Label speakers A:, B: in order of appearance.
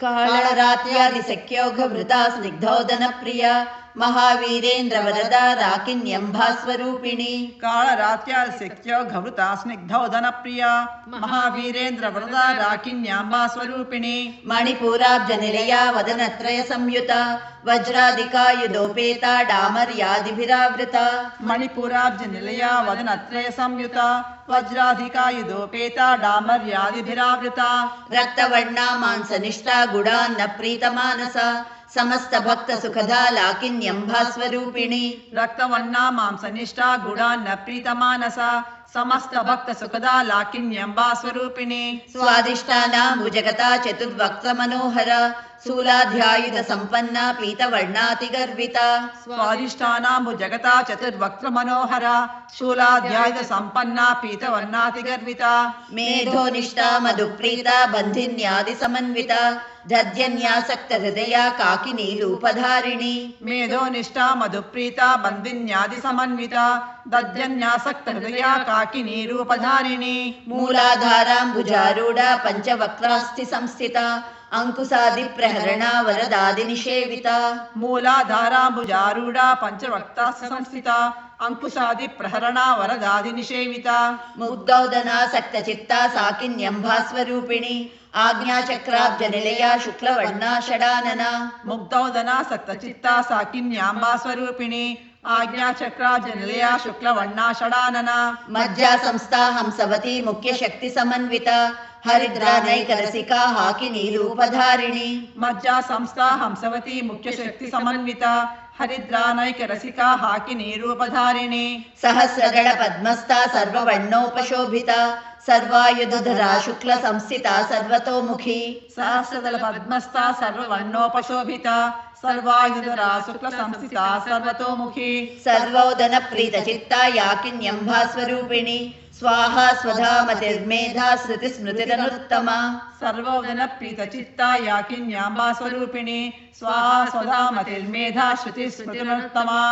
A: कालरात्र्यादिशक्यौघवृता स्निग्धोदनप्रिया महावीरेन्द्र वरदा राकिन्यम्भास्वरूपिणी
B: कालरात्र्यादिशक्यौघवृता स्निग्धोदनप्रिया महावीरेन्द्र वरदा राकिन्यम्भास्वरूपिणी
A: मणिपूराब्जनिलया वदनत्रय संयुता वज्रादिकायुधोपेता डामर्यादिभिरावृता
B: मणिपूराब्जनिलया वदनत्रय संयुता वज्राधिकायुधोपेता डामर्यादिभिरावृता
A: रक्तवर्णा मांसनिष्ठा गुडान्न प्रीतमानसा समस्त भक्त सुखदा लाकिन्यम्भास्वरूपिणी
B: रक्तवर्णा मांसनिष्ठा गुडान्न प्रीतमानसा समस्त भक्त सुखदा लाकिन्यम्भास्वरूपिणी
A: स्वादिष्टानाम्बुजगता चतुर्वक्त्र मनोहरा शूलाध्यायुध संपन्ना पीतवर्णातिगर्विता
B: स्वादिष्टानाम्बुजगता चतुर्वक्त्र मनोहरा शूलाध्यायुध संपन्ना पीतवर्णातिगर्विता
A: मेधोनिष्ठा मधुप्रीता बन्धिन्यादि समन्विता दध्यन्यासक्त हृदया काकिनीलूपधारिणी
B: मेधोनिष्ठा मधुप्रीता बन्धिन्यादि समन्विता दध्यन्यासक्त हृदया काकिनीरूपधारिणी
A: मूलाधाराम्बुजारूढा पञ्चवक्त्रास्ति संस्थिता अंकुशादिप्रहरणा वरदादिनिषेविता
B: मूलाधाराम्बुजारूढा पञ्चवक्त्रास्ति संस्थिता अंकुशादिप्रहरणा वरदादिनिषेविता
A: मुग्धौदनासक्तचित्ता साकिन्यम्भास्वरूपिणी आज्ञाचक्राब्जनिलया शुक्लवर्णा षडानना
B: मुग्धौदनासक्तचित्ता साकिन्याम्बास्वरूपिणी आज्ञाचक्राब्जनिलया शुक्लवर्णा षडानना
A: मज्जा संस्था हंसवती मुख्यशक्ति समन्विता हरिद्रानैकरसिका हाकिनीलूपधारिणी
B: मज्जा संस्था हंसवती मुख्यशक्ति समन्विता हरिद्रानैकरसिका हाकिनीरूपधारिणी
A: सहस्रगण पद्मस्था सर्ववर्णोपशोभिता सर्वायुधधरा शुक्ल संस्थिता सर्वतोमुखी
B: सहस्रदल पद्मस्था सर्ववर्णोपशोभिता सर्वायुधरा शुक्ल संस्थिता सर्वतोमुखी
A: सर्वोदन प्रीतचित्ता याकिन्यम्भास्वरूपिणी स्वाहा स्वधा मतिर्मेधा स्मृतिस्मृतिरनुत्तमा
B: सर्वोदन प्रीतचित्ता याकिन्यम्भास्वरूपिणी स्वाहा स्वधा मतिर्मेधा श्रुतिस्मृतिरनुत्तमा